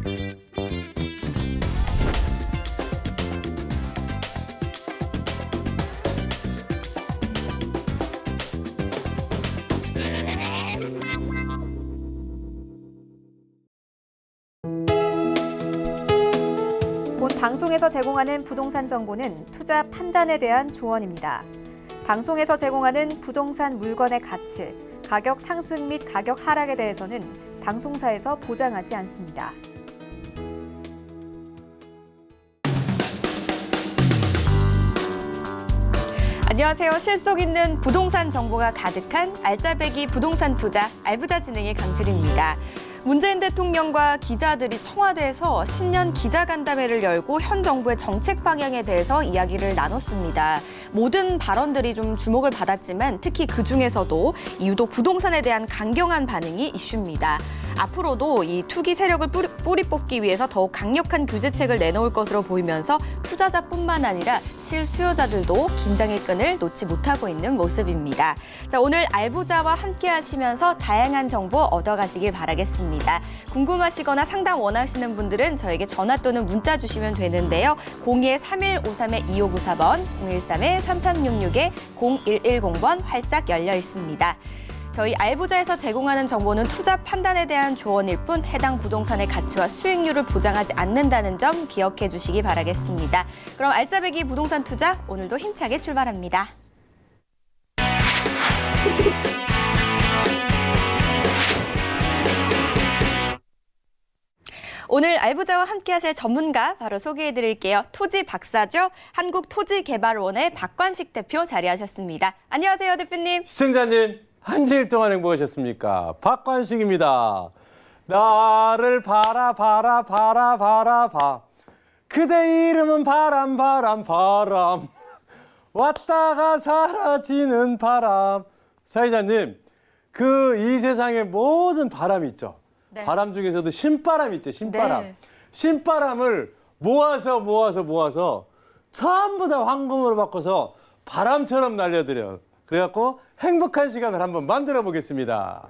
본 방송에서 제공하는 부동산 정보는 투자 판단에 대한 조언입니다. 방송에서 제공하는 부동산 물건의 가치, 가격 상승 및 가격 하락에 대해서는 방송사에서 보장하지 않습니다. 안녕하세요. 실속 있는 부동산 정보가 가득한 알짜배기 부동산 투자 알부자 진행의 강주리입니다. 문재인 대통령과 기자들이 청와대에서 신년 기자간담회를 열고 현 정부의 정책 방향에 대해서 이야기를 나눴습니다. 모든 발언들이 좀 주목을 받았지만 특히 그중에서도 유독 부동산에 대한 강경한 반응이 이슈입니다. 앞으로도 이 투기 세력을 뿌리 뽑기 위해서 더욱 강력한 규제책을 내놓을 것으로 보이면서 투자자뿐만 아니라 실수요자들도 긴장의 끈을 놓지 못하고 있는 모습입니다. 자, 오늘 알부자와 함께 하시면서 다양한 정보 얻어가시길 바라겠습니다. 궁금하시거나 상담 원하시는 분들은 저에게 전화 또는 문자 주시면 되는데요. 02-3153-2594번, 013-3366-0110번 활짝 열려 있습니다. 저희 알부자에서 제공하는 정보는 투자 판단에 대한 조언일 뿐 해당 부동산의 가치와 수익률을 보장하지 않는다는 점 기억해 주시기 바라겠습니다. 그럼 알짜배기 부동산 투자 오늘도 힘차게 출발합니다. 오늘 알부자와 함께 하실 전문가 바로 소개해 드릴게요. 토지 박사죠. 한국토지개발원의 박관식 대표 자리하셨습니다. 안녕하세요, 대표님. 시청자님, 한 주일 동안 행복하셨습니까? 박관식입니다. 나를 바라 그대 이름은 바람 왔다가 사라지는 바람. 사회자님, 이 세상에 모든 바람이 있죠. 네. 바람 중에서도 신바람이 있죠. 신바람. 네. 신바람을 모아서 전부 다 황금으로 바꿔서 바람처럼 날려드려요. 그래갖고 행복한 시간을 한번 만들어 보겠습니다.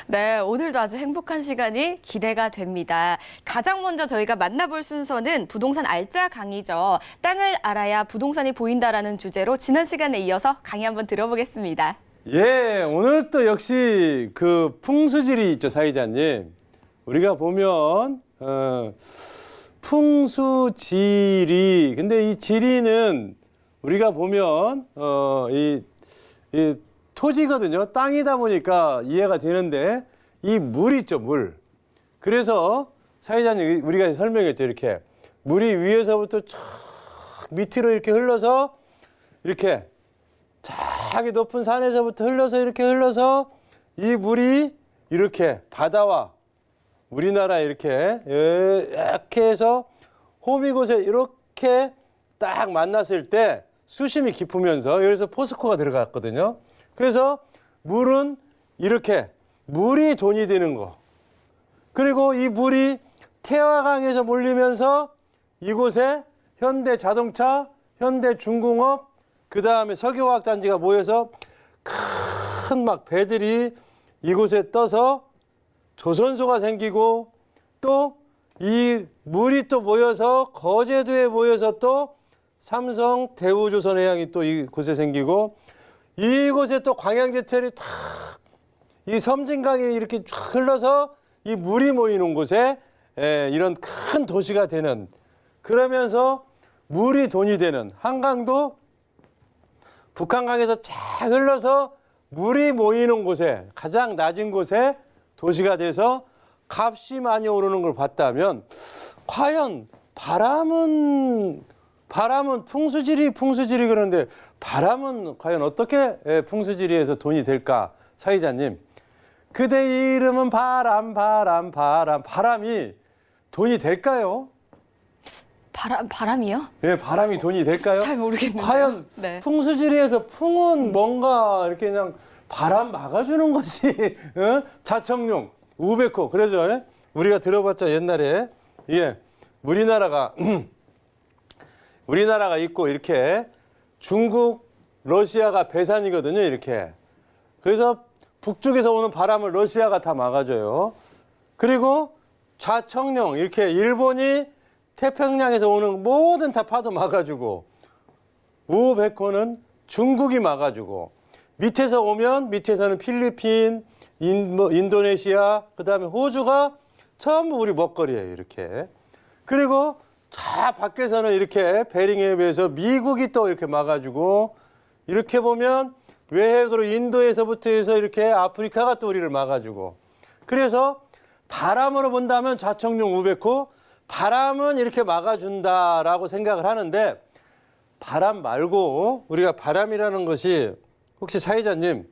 네, 오늘도 아주 행복한 시간이 기대가 됩니다. 가장 먼저 저희가 만나볼 순서는 부동산 알짜 강의죠. 땅을 알아야 부동산이 보인다라는 주제로 지난 시간에 이어서 강의 한번 들어보겠습니다. 예, 오늘 또 역시 그 풍수지리 있죠, 사회자님. 우리가 보면 풍수지리. 근데 이 지리는 우리가 보면 이 토지거든요. 땅이다 보니까 이해가 되는데 이 물 있죠, 물. 그래서 사회자님 우리가 설명했죠, 이렇게. 물이 위에서부터 쫙 밑으로 이렇게 흘러서 이렇게 저기 높은 산에서부터 흘러서 이 물이 이렇게 바다와 우리나라 이렇게 해서 호미곶에 이렇게 딱 만났을 때 수심이 깊으면서 여기서 포스코가 들어갔거든요. 그래서 물은 이렇게 물이 돈이 되는 거. 그리고 이 물이 태화강에서 몰리면서 이곳에 현대자동차, 현대중공업, 그다음에 석유화학단지가 모여서 큰 막 배들이 이곳에 떠서 조선소가 생기고 또 이 물이 또 모여서 거제도에 모여서 또 삼성, 대우조선해양이 또 이곳에 생기고 이곳에 또 광양제철이 탁 이 섬진강이 이렇게 쫙 흘러서 이 물이 모이는 곳에 이런 큰 도시가 되는, 그러면서 물이 돈이 되는, 한강도 북한강에서 쫙 흘러서 물이 모이는 곳에 가장 낮은 곳에 도시가 돼서 값이 많이 오르는 걸 봤다면 과연 바람은 풍수지리 그러는데 바람은 과연 어떻게 풍수지리에서 돈이 될까? 사회자님, 그대 이름은 바람이 돈이 될까요? 바람이요? 네, 바람이 돈이 될까요? 잘 모르겠는데요. 과연 네. 풍수지리에서 풍은 뭔가 이렇게 그냥 바람 막아주는 것이 자청용, 우베코. 그래서 우리가 들어봤죠, 옛날에. 예, 우리나라가 있고 이렇게 중국, 러시아가 배산이거든요, 이렇게. 그래서 북쪽에서 오는 바람을 러시아가 다 막아줘요. 그리고 좌청룡 이렇게 일본이 태평양에서 오는 모든 다 파도 막아주고 우백호는 중국이 막아주고 밑에서 오면 밑에서는 필리핀, 인도네시아, 그다음에 호주가 전부 우리 먹거리예요. 이렇게. 그리고 저 밖에서는 이렇게 베링해협에서 미국이 또 이렇게 막아주고 이렇게 보면 외핵으로 인도에서부터 해서 이렇게 아프리카가 또 우리를 막아주고 그래서 바람으로 본다면 좌청룡 우백호 바람은 이렇게 막아준다라고 생각을 하는데 바람 말고 우리가 바람이라는 것이 혹시 사회자님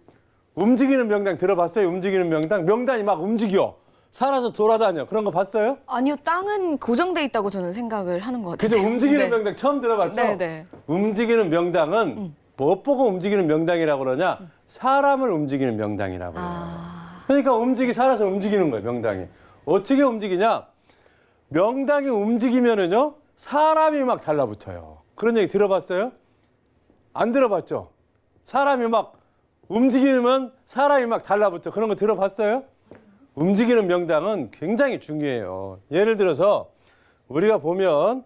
움직이는 명당 들어봤어요? 움직이는 명당? 명당이 막 움직여. 살아서 돌아다녀. 그런 거 봤어요? 아니요, 땅은 고정돼 있다고 저는 생각을 하는 것 같아요. 그죠? 움직이는 네. 명당 처음 들어봤죠? 네네. 움직이는 명당은 뭐 보고 움직이는 명당이라고 그러냐? 사람을 움직이는 명당이라고 해요. 그러니까 살아서 움직이는 거예요, 명당이. 어떻게 움직이냐? 명당이 움직이면은요, 사람이 막 달라붙어요. 그런 얘기 들어봤어요? 안 들어봤죠? 사람이 막 움직이면 사람이 막 달라붙어. 그런 거 들어봤어요? 움직이는 명당은 굉장히 중요해요. 예를 들어서 우리가 보면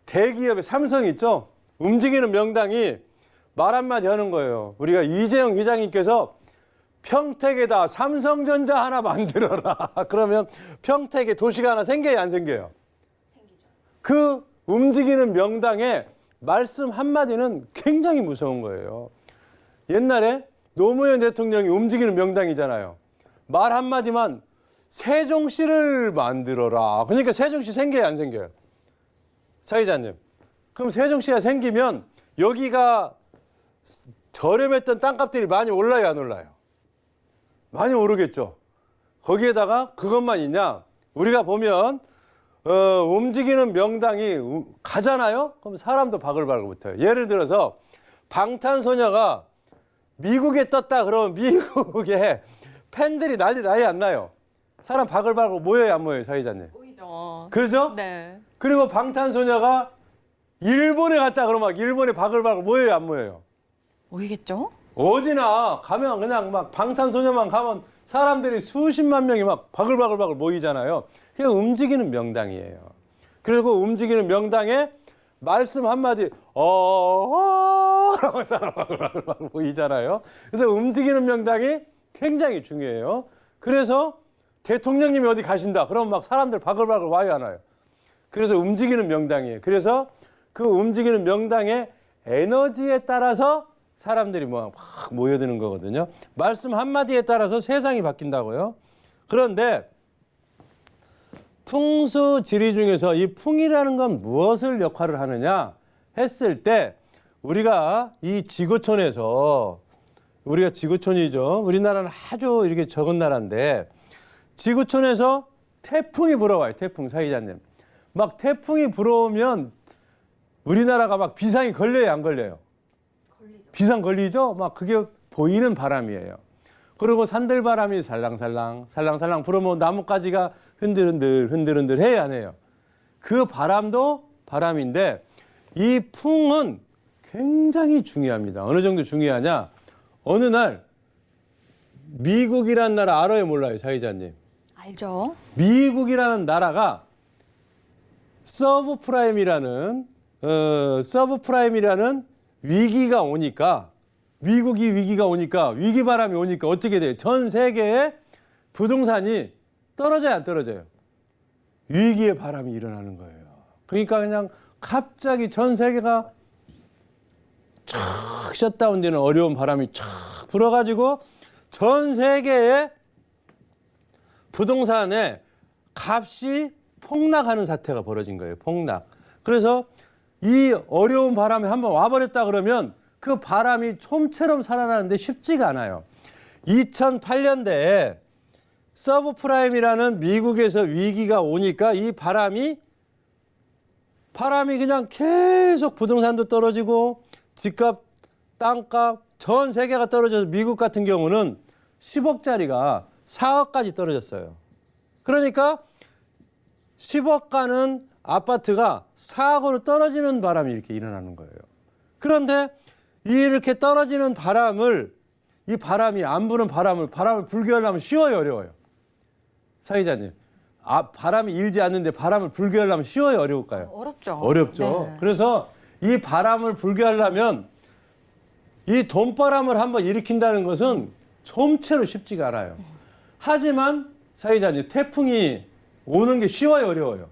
대기업의 삼성 있죠? 움직이는 명당이 말 한마디 하는 거예요. 우리가 이재용 회장님께서 평택에다 삼성전자 하나 만들어라. 그러면 평택에 도시가 하나 생겨요, 안 생겨요? 생기죠. 그 움직이는 명당의 말씀 한마디는 굉장히 무서운 거예요. 옛날에 노무현 대통령이 움직이는 명당이잖아요. 말 한마디만 세종시를 만들어라. 그러니까 세종시 생겨요, 안 생겨요? 사회자님. 그럼 세종시가 생기면 여기가 저렴했던 땅값들이 많이 올라요, 안 올라요? 많이 오르겠죠. 거기에다가 그것만 있냐? 우리가 보면 움직이는 명당이 가잖아요? 그럼 사람도 바글바글 붙어요. 예를 들어서 방탄소녀가 미국에 떴다 그러면 미국에 팬들이 난리 나요, 안 나요? 사람 바글바글 모여요, 안 모여요, 사회자님? 보이죠. 그러죠? 네. 그리고 방탄소녀가 일본에 갔다 그러면 막 일본에 바글바글 모여요, 안 모여요? 보이겠죠? 어디나 가면 그냥 막 방탄소녀만 가면 사람들이 수십만 명이 막 바글바글 모이잖아요. 그게 움직이는 명당이에요. 그리고 움직이는 명당에 말씀 한마디 라고 사람 바글바글 모이잖아요. 그래서 움직이는 명당이 굉장히 중요해요. 그래서 대통령님이 어디 가신다 그러면 막 사람들 바글바글 와요, 안 와요? 그래서 움직이는 명당이에요. 그래서 그 움직이는 명당의 에너지에 따라서 사람들이 막 모여드는 거거든요. 말씀 한마디에 따라서 세상이 바뀐다고요. 그런데 풍수지리 중에서 이 풍이라는 건 무엇을 역할을 하느냐 했을 때 우리가 이 지구촌에서 우리가 지구촌이죠. 우리나라는 아주 이렇게 적은 나라인데 지구촌에서 태풍이 불어와요. 태풍 사회자님. 막 태풍이 불어오면 우리나라가 막 비상이 걸려요, 안 걸려요? 비상 걸리죠? 막 그게 보이는 바람이에요. 그리고 산들바람이 살랑살랑 불어오면 나뭇가지가 흔들흔들 해야 안 해요. 그 바람도 바람인데 이 풍은 굉장히 중요합니다. 어느 정도 중요하냐? 어느 날 미국이라는 나라 알아요, 몰라요, 사회자님? 알죠. 미국이라는 나라가 서브프라임이라는 위기가 오니까 위기가 오니까 위기바람이 오니까 어떻게 돼요? 전 세계의 부동산이 떨어져요, 안 떨어져요? 위기의 바람이 일어나는 거예요. 그러니까 그냥 갑자기 전 세계가 촥 셧다운되는 어려운 바람이 촥 불어가지고 전 세계의 부동산의 값이 폭락하는 사태가 벌어진 거예요. 폭락. 그래서 이 어려운 바람이 한번 와버렸다 그러면 그 바람이 솜처럼 살아나는데 쉽지가 않아요. 2008년대에 서브프라임이라는 미국에서 위기가 오니까 이 바람이 그냥 계속 부동산도 떨어지고 집값, 땅값 전 세계가 떨어져서 미국 같은 경우는 10억짜리가 4억까지 떨어졌어요. 그러니까 10억 가는 아파트가 4억으로 떨어지는 바람이 이렇게 일어나는 거예요. 그런데 이렇게 떨어지는 바람을 이 바람이 안 부는 바람을 불게 하려면 쉬워요, 어려워요? 사회자님. 바람이 일지 않는데 바람을 불게 하려면 쉬워요, 어려울까요? 어렵죠. 어렵죠. 네. 그래서 이 바람을 불게 하려면 이 돈바람을 한번 일으킨다는 것은 좀채로 쉽지가 않아요. 하지만 사회자님, 태풍이 오는 게 쉬워요, 어려워요?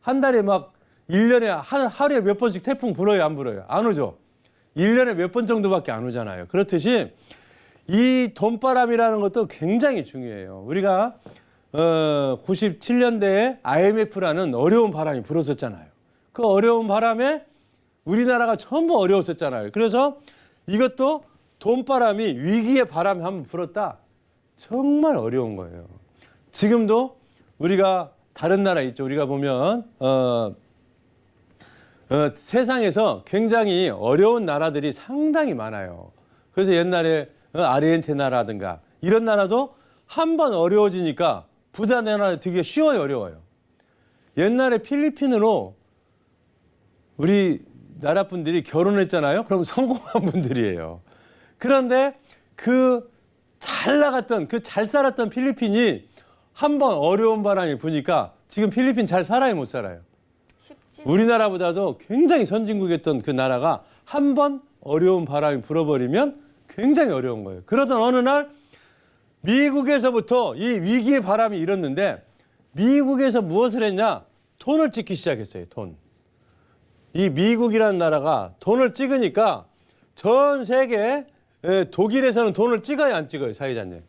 한 달에 막 1년에 하루에 몇 번씩 태풍 불어요, 안 불어요? 안 오죠. 1년에 몇 번 정도밖에 안 오잖아요. 그렇듯이 이 돈바람이라는 것도 굉장히 중요해요. 우리가 97년대에 IMF라는 어려운 바람이 불었었잖아요. 그 어려운 바람에 우리나라가 전부 어려웠었잖아요. 그래서 이것도 돈바람이 위기의 바람이 한번 불었다. 정말 어려운 거예요. 지금도 우리가 다른 나라 있죠. 우리가 보면 세상에서 굉장히 어려운 나라들이 상당히 많아요. 그래서 옛날에 아르헨티나라든가 이런 나라도 한번 어려워지니까 부자 나라 되게 쉬워요, 어려워요. 옛날에 필리핀으로 우리 나라 분들이 결혼했잖아요. 그럼 성공한 분들이에요. 그런데 그 잘 나갔던, 그 잘 살았던 필리핀이 한번 어려운 바람이 부니까 지금 필리핀 잘 살아요, 못 살아요? 우리나라보다도 굉장히 선진국이었던 그 나라가 한번 어려운 바람이 불어버리면 굉장히 어려운 거예요. 그러던 어느 날 미국에서부터 이 위기의 바람이 일었는데 미국에서 무엇을 했냐? 돈을 찍기 시작했어요, 돈. 이 미국이라는 나라가 돈을 찍으니까 전 세계 독일에서는 돈을 찍어야 안 찍어요, 사회자님?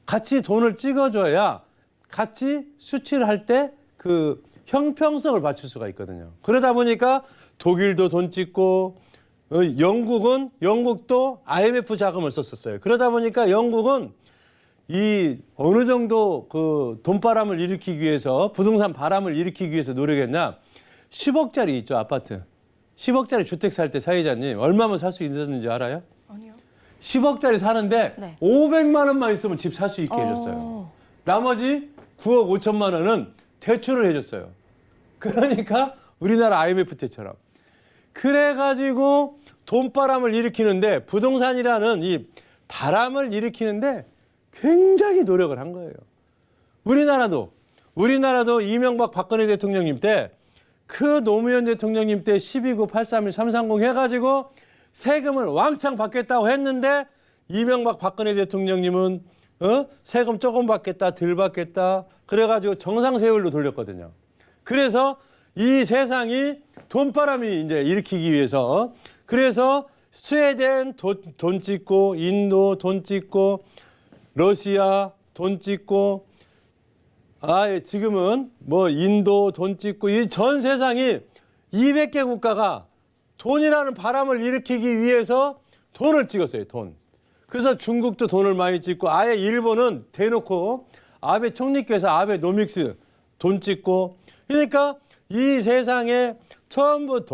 같이 돈을 찍어줘야 같이 수치를 할 때 그 형평성을 맞출 수가 있거든요. 그러다 보니까 독일도 돈 찍고 영국도 IMF 자금을 썼었어요. 그러다 보니까 영국은 이 어느 정도 그 돈바람을 일으키기 위해서 부동산 바람을 일으키기 위해서 노력했나 10억짜리 있죠, 아파트. 10억짜리 주택 살 때 사회자님 얼마면 살 수 있었는지 알아요? 아니요. 10억짜리 사는데 네. 500만 원만 있으면 집 살 수 있게 해줬어요. 나머지 9억 5천만 원은 대출을 해줬어요. 그러니까 우리나라 IMF 때처럼. 그래가지고 돈바람을 일으키는데 부동산이라는 이 바람을 일으키는데 굉장히 노력을 한 거예요. 우리나라도 이명박 박근혜 대통령님 때 그 노무현 대통령님 때 12구 831 330 해가지고 세금을 왕창 받겠다고 했는데 이명박 박근혜 대통령님은 세금 조금 받겠다, 덜 받겠다. 그래가지고 정상세율로 돌렸거든요. 그래서 이 세상이 돈바람이 이제 일으키기 위해서 그래서 스웨덴 돈 찍고 인도 돈 찍고 러시아 돈 찍고 지금은 뭐 인도 돈 찍고 이 전 세상이 200개 국가가 돈이라는 바람을 일으키기 위해서 돈을 찍었어요, 돈. 그래서 중국도 돈을 많이 찍고 아예 일본은 대놓고 아베 총리께서 아베노믹스 돈 찍고 그러니까 이 세상에 전부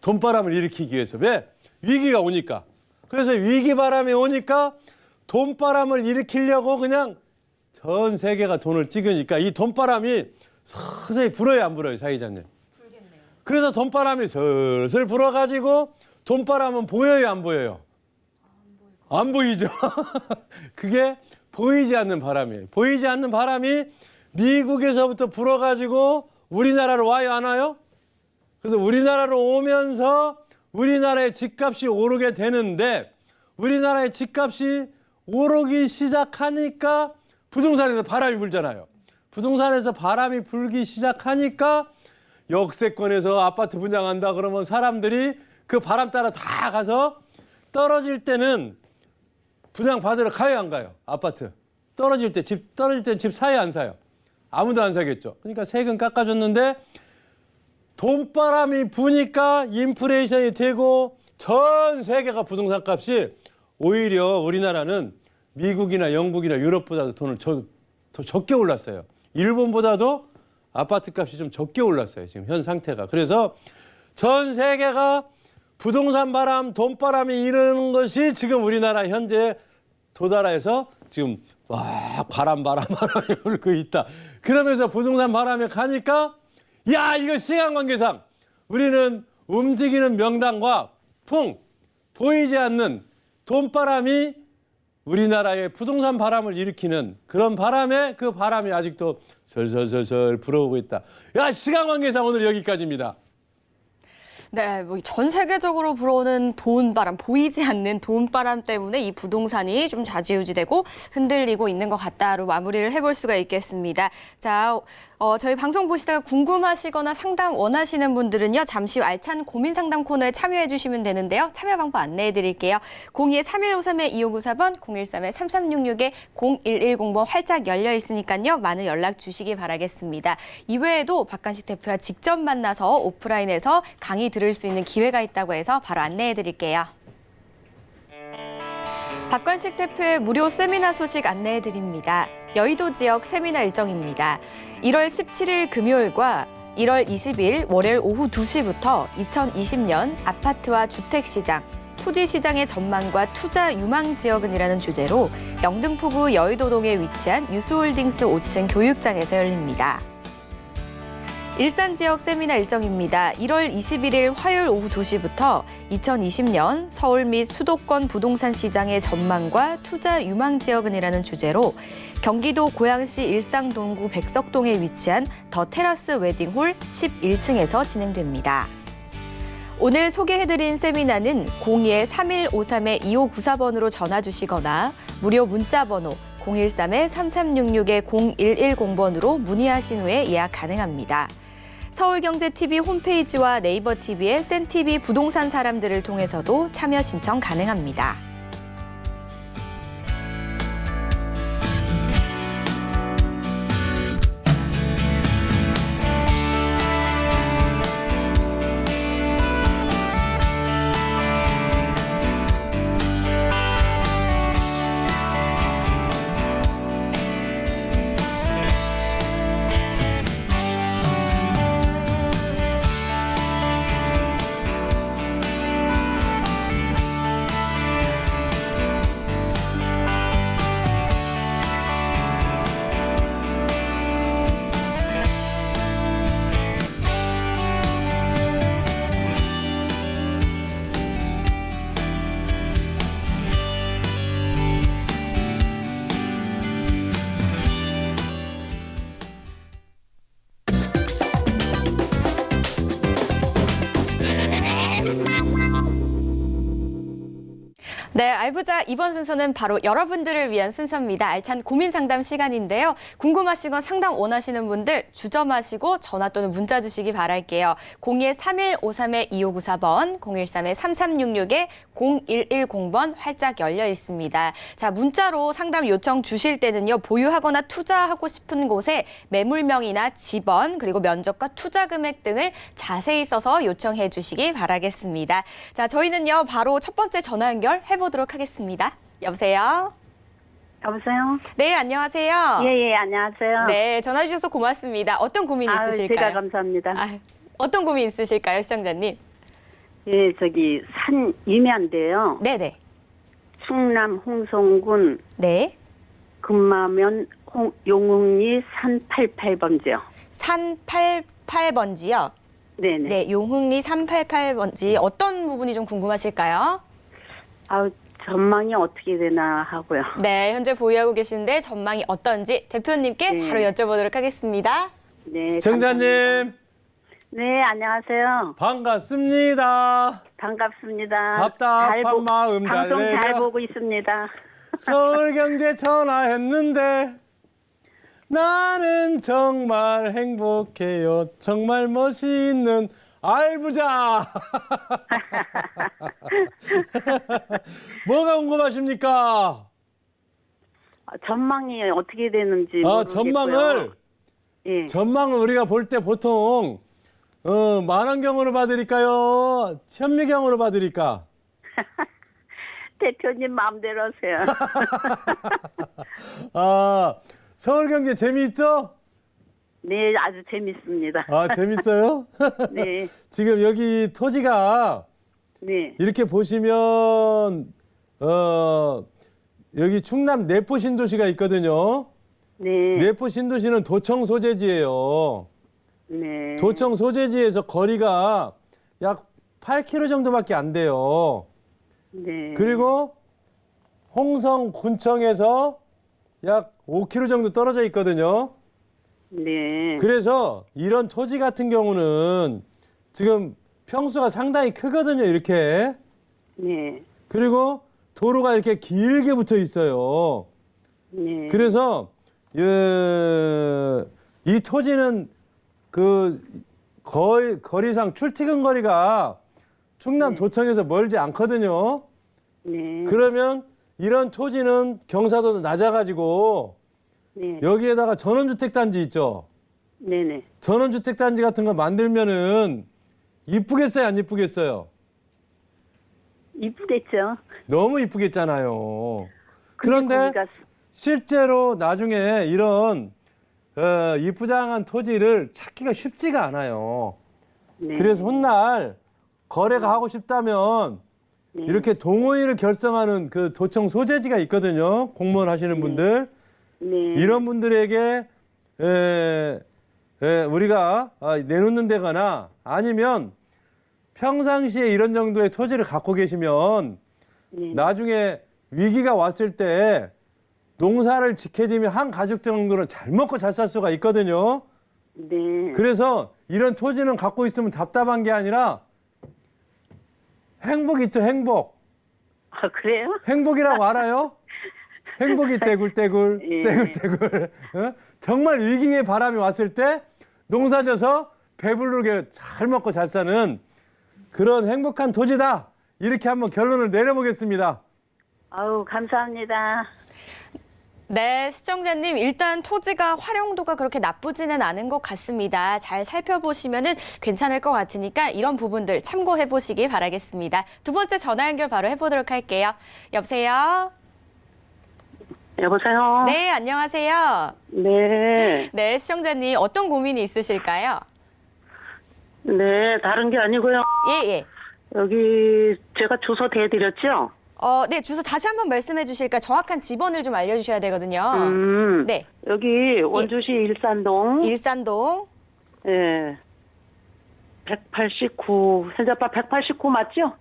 돈바람을 일으키기 위해서 왜? 위기가 오니까. 그래서 위기 바람이 오니까 돈바람을 일으키려고 그냥 전 세계가 돈을 찍으니까 이 돈바람이 서서히 불어요, 안 불어요, 사회자님? 불겠네요. 그래서 돈바람이 슬슬 불어가지고 돈바람은 보여요, 안 보여요? 안 보이죠. 그게 보이지 않는 바람이에요. 보이지 않는 바람이 미국에서부터 불어가지고 우리나라로 와요, 안 와요? 그래서 우리나라로 오면서 우리나라의 집값이 오르게 되는데 우리나라의 집값이 오르기 시작하니까 부동산에서 바람이 불잖아요. 부동산에서 바람이 불기 시작하니까 역세권에서 아파트 분양한다 그러면 사람들이 그 바람 따라 다 가서 떨어질 때는 분양 받으러 가요, 안 가요? 아파트. 떨어질 때는 집 사요, 안 사요? 아무도 안 사겠죠. 그러니까 세금 깎아줬는데 돈바람이 부니까 인플레이션이 되고 전 세계가 부동산 값이 오히려 우리나라는 미국이나 영국이나 유럽보다도 돈을 더 적게 올랐어요. 일본보다도 아파트 값이 좀 적게 올랐어요, 지금 현 상태가. 그래서 전 세계가 부동산 바람, 돈바람이 이르는 것이 지금 우리나라 현재 도달해서 지금 바람이 불고 있다. 그러면서 부동산 바람에 가니까 이거 시간 관계상 우리는 움직이는 명당과 보이지 않는 돈바람이 우리나라의 부동산 바람을 일으키는 그런 바람에 그 바람이 아직도 설설설설 불어오고 있다. 야, 시간 관계상 오늘 여기까지입니다. 네, 뭐 전 세계적으로 불어오는 돈바람, 보이지 않는 돈바람 때문에 이 부동산이 좀 좌지우지되고 흔들리고 있는 것 같다로 마무리를 해볼 수가 있겠습니다. 자, 저희 방송 보시다가 궁금하시거나 상담 원하시는 분들은요, 잠시 후 알찬 고민 상담 코너에 참여해 주시면 되는데요. 참여 방법 안내해 드릴게요. 02-3153-2594번, 013-3366-0110번 활짝 열려 있으니까요. 많은 연락 주시기 바라겠습니다. 이외에도 박관식 대표와 직접 만나서 오프라인에서 강의 들을 수 있는 기회가 있다고 해서 바로 안내해 드릴게요. 박관식 대표의 무료 세미나 소식 안내해 드립니다. 여의도 지역 세미나 일정입니다. 1월 17일 금요일과 1월 20일 월요일 오후 2시부터 2020년 아파트와 주택시장, 토지시장의 전망과 투자 유망 지역은이라는 주제로 영등포구 여의도동에 위치한 유수홀딩스 5층 교육장에서 열립니다. 일산 지역 세미나 일정입니다. 1월 21일 화요일 오후 2시부터 2020년 서울 및 수도권 부동산 시장의 전망과 투자 유망 지역은이라는 주제로 경기도 고양시 일상동구 백석동에 위치한 더 테라스 웨딩홀 11층에서 진행됩니다. 오늘 소개해드린 세미나는 02-3153-2594번으로 전화 주시거나 무료 문자 번호 013-3366-0110번으로 문의하신 후에 예약 가능합니다. 서울경제TV 홈페이지와 네이버 TV의 센TV 부동산 사람들을 통해서도 참여 신청 가능합니다. 네, 알부자 이번 순서는 바로 여러분들을 위한 순서입니다. 알찬 고민 상담 시간인데요. 궁금하시건 상담 원하시는 분들 주점하시고 전화 또는 문자 주시기 바랄게요. 02-3153-2594번, 013-3366-0110번 활짝 열려 있습니다. 자, 문자로 상담 요청 주실 때는요. 보유하거나 투자하고 싶은 곳에 매물명이나 지번, 그리고 면적과 투자 금액 등을 자세히 써서 요청해 주시기 바라겠습니다. 자, 저희는요. 바로 첫 번째 전화 연결 해보도록 하겠습니다. 여보세요? 여보세요? 네, 안녕하세요. 예, 안녕하세요. 네, 전화 주셔서 고맙습니다. 어떤 고민 있으실까요? 제가 감사합니다. 어떤 고민 있으실까요, 시청자님? 예, 저기 산 임야인데요. 네네. 충남 홍성군 네. 금마면 용흥리 산 88번지요. 산 88번지요? 네네. 네, 용흥리 388번지 어떤 부분이 좀 궁금하실까요? 전망이 어떻게 되나 하고요. 네, 현재 보유하고 계신데 전망이 어떤지 대표님께 네. 바로 여쭤보도록 하겠습니다. 네. 시청자님, 감사합니다. 네, 안녕하세요. 반갑습니다. 반갑습니다. 답답한 마음 방송 잘 달래며 보고 있습니다. 서울경제 전화했는데 나는 정말 행복해요. 정말 멋있는 알부자. 뭐가 궁금하십니까? 전망이 어떻게 되는지 모르겠고요. 전망을 우리가 볼 때 보통 만원경으로 봐드릴까요? 현미경으로 봐드릴까? 대표님 마음대로 하세요. 서울경제 재미있죠? 네, 아주 재밌습니다. 재밌어요? 네. 지금 여기 토지가 네. 이렇게 보시면 여기 충남 내포 신도시가 있거든요. 네. 내포 신도시는 도청 소재지예요. 네. 도청 소재지에서 거리가 약 8km 정도밖에 안 돼요. 네. 그리고 홍성 군청에서 약 5km 정도 떨어져 있거든요. 네. 그래서 이런 토지 같은 경우는 지금 평수가 상당히 크거든요, 이렇게. 네. 그리고 도로가 이렇게 길게 붙어 있어요. 네. 그래서 이 토지는 그 거리상 출퇴근 거리가 충남 도청에서 멀지 않거든요. 네. 그러면 이런 토지는 경사도도 낮아가지고 네. 여기에다가 전원주택단지 있죠. 네네. 전원주택단지 같은 거 만들면은 이쁘겠어요, 안 이쁘겠어요? 이쁘겠죠. 너무 이쁘겠잖아요. 근데 그런데 거기가 실제로 나중에 이런 이쁘장한 토지를 찾기가 쉽지가 않아요. 네. 그래서 훗날 거래가 하고 싶다면 네. 이렇게 동호인을 결성하는 그 도청 소재지가 있거든요. 공무원 하시는 분들. 네. 이런 분들에게 우리가 내놓는 데거나 아니면 평상시에 이런 정도의 토지를 갖고 계시면 네. 나중에 위기가 왔을 때 농사를 지켜지면 한 가족 정도는 잘 먹고 잘 살 수가 있거든요. 네. 그래서 이런 토지는 갖고 있으면 답답한 게 아니라 행복 있죠, 행복. 아, 그래요? 행복이라고 알아요? 행복이 떼굴떼굴, 예. 떼굴떼굴. 어? 정말 위기의 바람이 왔을 때 농사져서 배부르게 잘 먹고 잘 사는 그런 행복한 토지다. 이렇게 한번 결론을 내려보겠습니다. 아우, 감사합니다. 네, 시청자님, 일단 토지가 활용도가 그렇게 나쁘지는 않은 것 같습니다. 잘 살펴보시면은 괜찮을 것 같으니까 이런 부분들 참고해 보시기 바라겠습니다. 두 번째 전화 연결 바로 해보도록 할게요. 여보세요? 여보세요? 네, 안녕하세요. 네. 네, 시청자님, 어떤 고민이 있으실까요? 네, 다른 게 아니고요. 예, 예. 여기 제가 주소 대드렸죠? 네, 주소 다시 한번 말씀해 주실까? 정확한 집번을 좀 알려주셔야 되거든요. 네. 여기 원주시 일산동. 일산동. 예. 189, 현재 아빠 189 맞죠?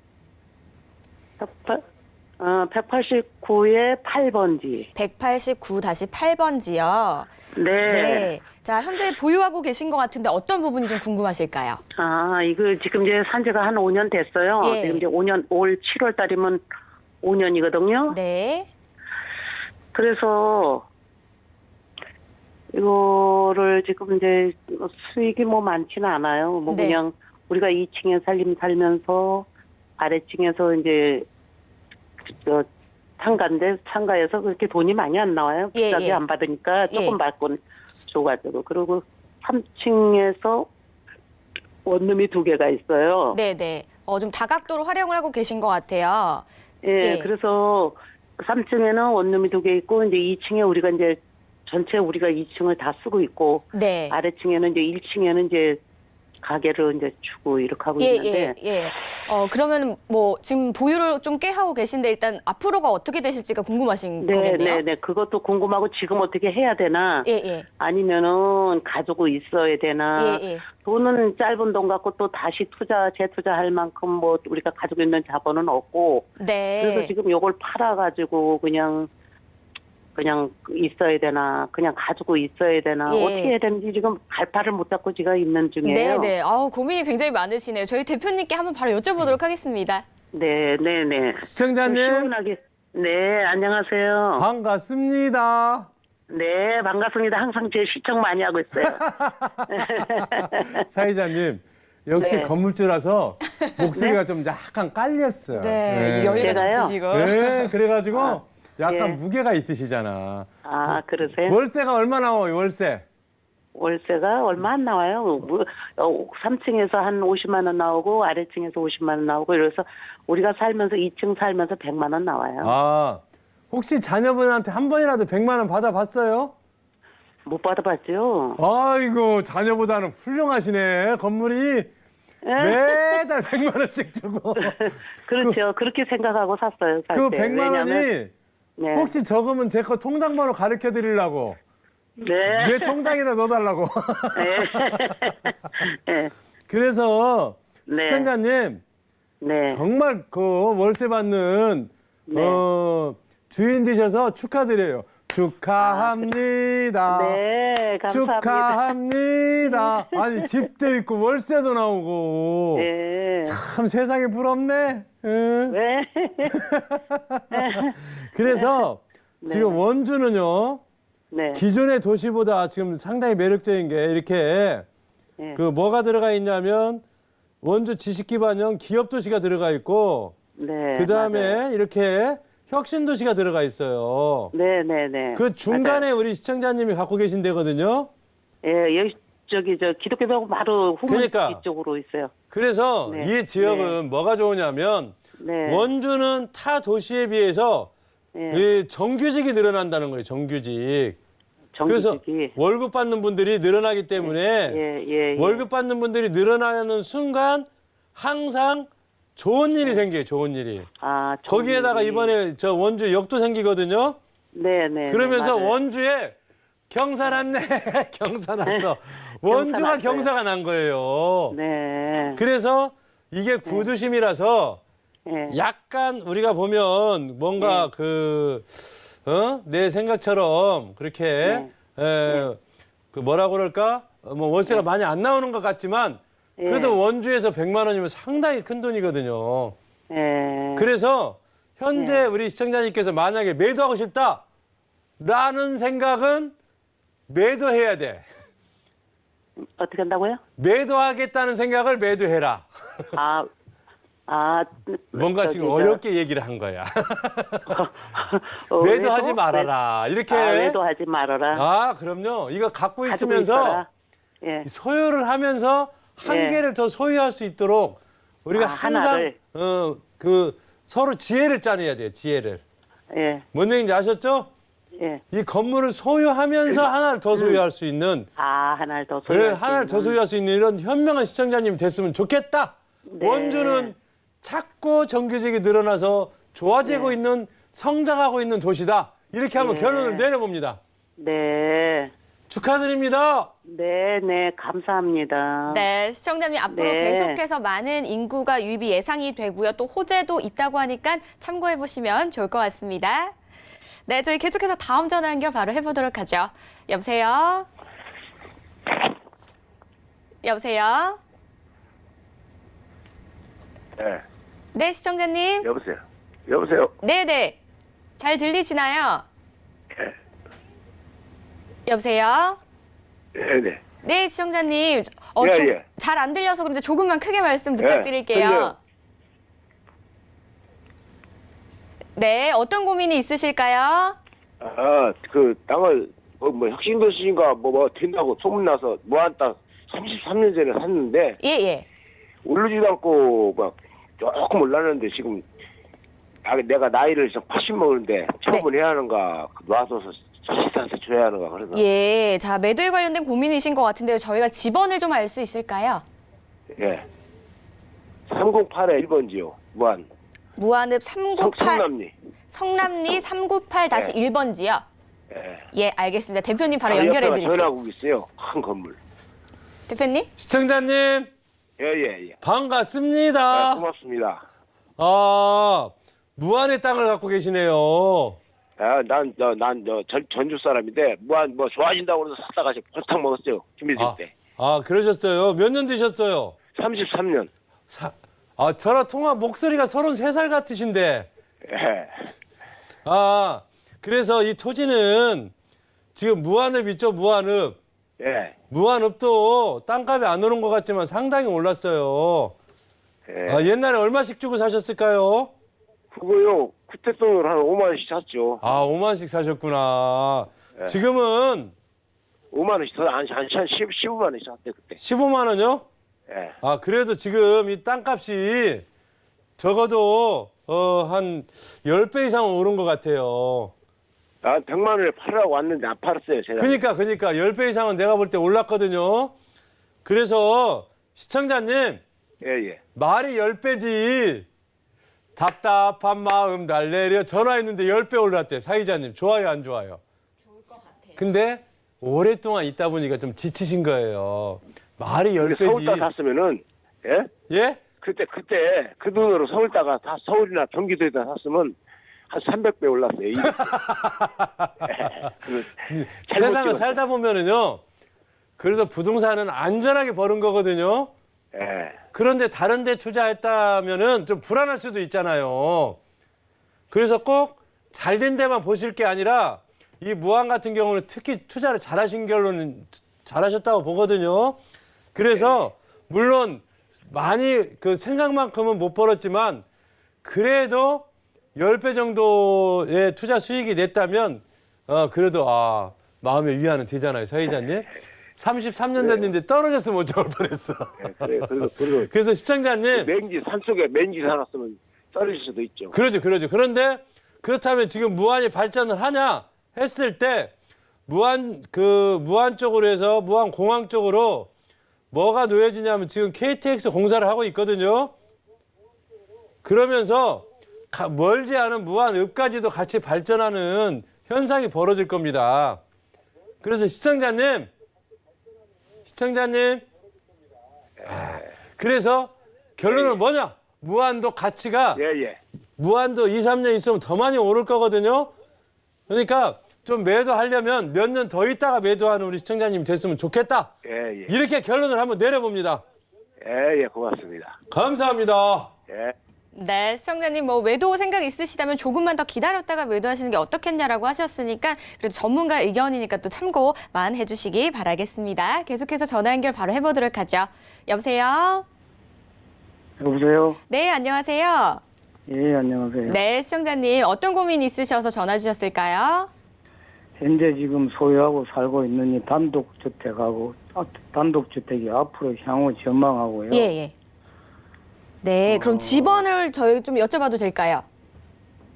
189의 8번지. 189-8번지요. 네. 네. 자, 현재 보유하고 계신 것 같은데 어떤 부분이 좀 궁금하실까요? 아, 이거 지금 이제 산지가 한 5년 됐어요. 예. 지금 이제 5년, 올 7월 달이면 5년이거든요. 네. 그래서 이거를 지금 이제 수익이 뭐 많지는 않아요. 뭐 네. 그냥 우리가 2층에 살면서 아래층에서 이제 저 상가에서 그렇게 돈이 많이 안 나와요. 예, 비싸게 예. 안 받으니까 조금 예. 받고 줘가지고. 그리고 3층에서 원룸이 2개가 있어요. 네네. 좀 다각도로 활용을 하고 계신 것 같아요. 예, 예. 그래서 3층에는 원룸이 2개 있고 이제 2층에 우리가 이제 전체 우리가 2층을 다 쓰고 있고 네. 아래층에는 이제 1층에는 이제 가게를 이제 주고 이렇게 하고 예, 있는데 예, 예. 그러면 뭐 지금 보유를 좀 꽤 하고 계신데 일단 앞으로가 어떻게 되실지가 궁금하신 거겠네요. 네. 그것도 궁금하고 지금 어떻게 해야 되나 예, 예. 아니면은 가지고 있어야 되나 예, 예. 돈은 짧은 돈 갖고 또 다시 재투자할 만큼 뭐 우리가 가지고 있는 자본은 없고 네. 그래서 지금 요걸 팔아가지고 그냥 있어야 되나, 그냥 가지고 있어야 되나, 예. 어떻게 해야 되는지 지금 갈파를 못 잡고 제가 있는 중이에요. 네네. 고민이 굉장히 많으시네요. 저희 대표님께 한번 바로 여쭤보도록 하겠습니다. 네. 시청자님 시원하게. 네, 안녕하세요. 반갑습니다. 네, 반갑습니다. 항상 제 시청 많이 하고 있어요. 사회자님 역시 네. 건물주라서 목소리가 좀 약간 깔렸어요. 네. 여유가 제가요? 넘치시고. 네, 그래가지고 약간 예. 무게가 있으시잖아. 아, 그러세요? 월세가 얼마 나와요, 월세? 월세가 얼마 안 나와요. 3층에서 한 50만 원 나오고 아래층에서 50만 원 나오고 이래서 우리가 살면서 2층 살면서 100만 원 나와요. 아, 혹시 자녀분한테 한 번이라도 100만 원 받아봤어요? 못 받아봤죠. 아이고, 자녀보다는 훌륭하시네. 건물이 매달 100만 원씩 주고. 그렇죠. 그렇게 생각하고 샀어요. 살 그 때. 100만 원이 네. 혹시 적으면 제 거 통장번호 가르쳐 드리려고. 네. 내 통장에다 넣어달라고. 네. 그래서 네. 시청자님 네. 정말 그 월세 받는 네. 주인 되셔서 축하드려요. 축하합니다. 네, 감사합니다. 축하합니다. 아니 집도 있고 월세도 나오고 네. 참 세상에 부럽네. 응. 네. 그래서 네. 지금 원주는요 네. 기존의 도시보다 지금 상당히 매력적인 게 이렇게 네. 그 뭐가 들어가 있냐면 원주 지식기반형 기업도시가 들어가 있고 네. 그 다음에 맞아요. 이렇게 혁신도시가 들어가 있어요. 네. 그 중간에 맞아요. 우리 시청자님이 갖고 계신 데거든요. 예, 여기 저기 저 기독교병원 바로 후문 그러니까. 쪽으로 있어요. 그래서 네. 이 지역은 뭐가 좋으냐면 네. 원주는 타 도시에 비해서 예. 이 정규직이 늘어난다는 거예요. 정규직. 그래서 정규직이. 월급 받는 분들이 늘어나기 때문에 예. 월급 받는 분들이 늘어나는 순간 항상 좋은 일이 생겨요. 좋은 일이. 아, 거기에다가 정규직이. 이번에 저 원주 역도 생기거든요. 네. 그러면서 맞아요. 원주에 경사 났네. 경사 났어. 원주가 났어요. 경사가 난 거예요. 네. 그래서 이게 구두심이라서 예. 약간 우리가 보면 뭔가 내 생각처럼 그렇게 그 뭐라 그럴까? 뭐 월세가 많이 안 나오는 것 같지만 그래도 원주에서 100만 원이면 상당히 큰 돈이거든요. 예. 그래서 현재 우리 시청자님께서 만약에 매도하고 싶다라는 생각은 매도해야 돼. 어떻게 한다고요? 매도하겠다는 생각을 매도해라. 뭔가 지금 어렵게 얘기를 한 거야. 매도하지 외도? 말아라. 이렇게. 외도하지 말아라. 아, 그럼요. 이거 갖고 가지고 있으면서 있어라. 예. 소유를 하면서 한 예. 개를 더 소유할 수 있도록 우리가 항상 하나를. 그 서로 지혜를 짜내야 돼요. 지혜를. 예. 뭔 얘기인지 아셨죠? 예. 이 건물을 소유하면서 하나를 더 소유할 수 있는 하나를 더 그래, 소유할 수 하나를 더 있는. 소유할 수 있는 이런 현명한 시청자님이 됐으면 좋겠다. 네. 원주는 자꾸 정규직이 늘어나서 좋아지고 있는 성장하고 있는 도시다. 이렇게 한번 네. 결론을 내려봅니다. 네. 축하드립니다. 네, 감사합니다. 네, 시청자님 앞으로 네. 계속해서 많은 인구가 유입이 예상이 되고요. 또 호재도 있다고 하니까 참고해 보시면 좋을 것 같습니다. 네, 저희 계속해서 다음 전화 연결 바로 해보도록 하죠. 여보세요? 여보세요? 네, 네, 시청자님. 여보세요. 네네. 잘 들리시나요? 네. 여보세요? 네네. 네, 시청자님. 예. 잘 안 들려서 그런데 조금만 크게 말씀 부탁드릴게요. 들려요. 네, 어떤 고민이 있으실까요? 그 땅을 뭐 혁신도시인가 뭐 된다고 소문나서 무한 땅 33년 전에 샀는데 예. 오르지도 않고 막 조금 올랐는데 지금 내가 나이를 지금 80 먹었는데 처분해야 하는가 놔둬서 시한테 줘야 하는가 그래서 예, 자, 매도에 관련된 고민이신 것 같은데요. 저희가 집원을 좀 알 수 있을까요? 예. 308에 1번지요. 무한. 무한읍 398 성남리. 성남리 398-1번지요. 예. 예, 알겠습니다. 대표님 바로 연결해 드릴게요. 전화국 있어요. 큰 건물. 대표님? 시청자님 예. 반갑습니다. 고맙습니다. 무안의 땅을 갖고 계시네요. 난 전주 사람인데 무한 뭐 좋아진다고 그래서 샀다가 볼탕 먹었어요. 김일중 때. 그러셨어요. 몇 년 되셨어요? 33년. 저랑 통화 목소리가 33살 같으신데. 예. 그래서 이 토지는 지금 무안읍 있죠, 무안읍. 예. 무안읍도 땅값이 안 오른 것 같지만 상당히 올랐어요. 예. 옛날에 얼마씩 주고 사셨을까요? 그거요. 그때 돈으로 한 5만 원씩 샀죠. 5만씩 사셨구나. 예. 지금은 5만 원씩 한 15만 원씩 샀대 그때. 15만 원요? 예. 그래도 지금 이 땅값이 적어도 한 10배 이상 오른 것 같아요. 난 100만 원에 팔으라고 왔는데 안 팔았어요. 제가. 그러니까 10배 이상은 내가 볼 때 올랐거든요. 그래서 시청자님 예. 말이 10배지 답답한 마음 달래려 전화했는데 10배 올랐대. 사이자님 좋아요 안 좋아요? 좋을 것 같아요. 근데 오랫동안 있다 보니까 좀 지치신 거예요. 말이 10배지. 서울 땅 샀으면은 예? 예? 그때 그 돈으로 서울다가 다 서울이나 경기도에다 샀으면 한 300배 올랐어요. 세상을 살다 보면은요. 그래도 부동산은 안전하게 버는 거거든요. 예. 그런데 다른 데 투자했다면은 좀 불안할 수도 있잖아요. 그래서 꼭 잘된 데만 보실 게 아니라 이 무안 같은 경우는 특히 투자를 잘하신 결로는 잘하셨다고 보거든요. 그래서 물론 많이 그 생각만큼은 못 벌었지만 그래도 10배 정도의 투자 수익이 냈다면 그래도 마음의 위안은 되잖아요, 사회자님. 33년 됐는데 떨어졌으면 어쩔 뻔했어. 네, 그래도 그래서 시청자님. 산속에 맨지 살았으면 떨어질 수도 있죠. 그러죠. 그런데 그렇다면 지금 무안이 발전을 하냐 했을 때 무안 쪽으로 해서 무안 공항 쪽으로 뭐가 놓여지냐면 지금 KTX 공사를 하고 있거든요. 그러면서 멀지 않은 무안 읍까지도 같이 발전하는 현상이 벌어질 겁니다. 그래서 시청자님. 그래서 결론은 뭐냐? 무안도 가치가 예. 무한도 2, 3년 있으면 더 많이 오를 거거든요. 그러니까 좀 매도하려면 몇 년 더 있다가 매도하는 우리 시청자님 됐으면 좋겠다. 예. 이렇게 결론을 한번 내려봅니다. 예, 고맙습니다. 감사합니다. 예. 네, 시청자님 뭐 외도 생각 있으시다면 조금만 더 기다렸다가 외도하시는 게 어떻겠냐라고 하셨으니까 그래도 전문가 의견이니까 또 참고만 해주시기 바라겠습니다. 계속해서 전화 연결 바로 해보도록 하죠. 여보세요? 여보세요? 네, 안녕하세요. 예, 안녕하세요. 네, 시청자님 어떤 고민 있으셔서 전화 주셨을까요? 현재 지금 소유하고 살고 있는 이 단독주택이 앞으로 향후 전망하고요. 예. 네, 그럼 집번을 저희 좀 여쭤봐도 될까요?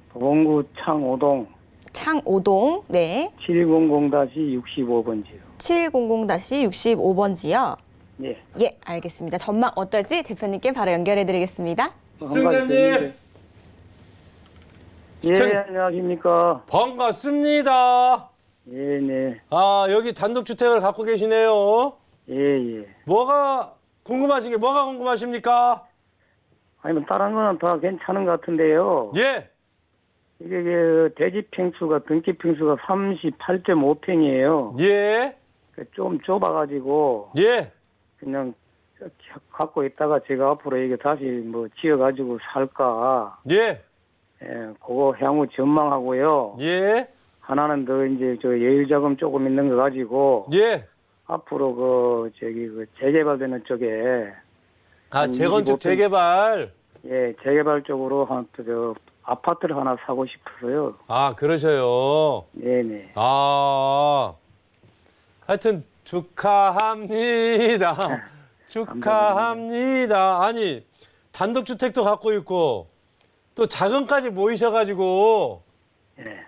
보건구 창5동 창5동, 네. 700-65번지요. 700-65번지요? 예. 예, 알겠습니다. 전망 어떨지 대표님께 바로 연결해드리겠습니다. 시청자님. 예, 안녕하십니까. 반갑습니다. 예, 네. 여기 단독주택을 갖고 계시네요. 예. 뭐가 궁금하십니까? 아니면 다른 거는 다 괜찮은 것 같은데요. 예. 이게 대지 평수가, 등기 평수가 38.5평이에요. 예. 좀 좁아가지고. 예. 그냥 갖고 있다가 제가 앞으로 이게 다시 뭐 지어가지고 살까. 예. 그거 향후 전망하고요. 예. 하나는 더 이제 저 예유자금 조금 있는 거 가지고. 예. 앞으로 재개발되는 쪽에. 재건축 재개발. 예, 재개발 쪽으로 아파트를 하나 사고 싶어서요. 그러셔요. 네네. 하여튼 축하합니다. 축하합니다. 아니, 단독주택도 갖고 있고, 또 자금까지 모이셔가지고, 예.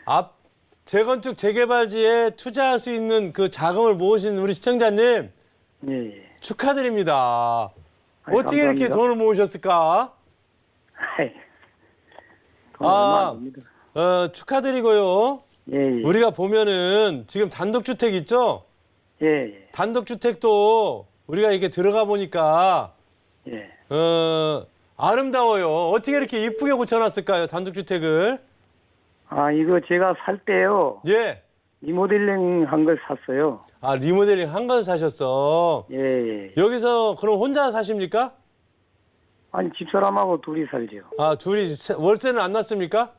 재건축 재개발지에 투자할 수 있는 그 자금을 모으신 우리 시청자님, 예. 축하드립니다. 아이, 어떻게 감사합니다. 이렇게 돈을 모으셨을까? 돈 얼마 안 됩니다. 축하드리고요. 예. 우리가 보면은 지금 단독주택 있죠? 예. 단독주택도 우리가 이렇게 들어가 보니까 예. 아름다워요. 어떻게 이렇게 이쁘게 고쳐놨을까요? 단독주택을. 이거 제가 살 때요. 예. 리모델링 한 걸 샀어요. 리모델링 한 건 사셨어. 예. 여기서 그럼 혼자 사십니까? 아니, 집사람하고 둘이 살죠. 둘이 월세는 안 났습니까?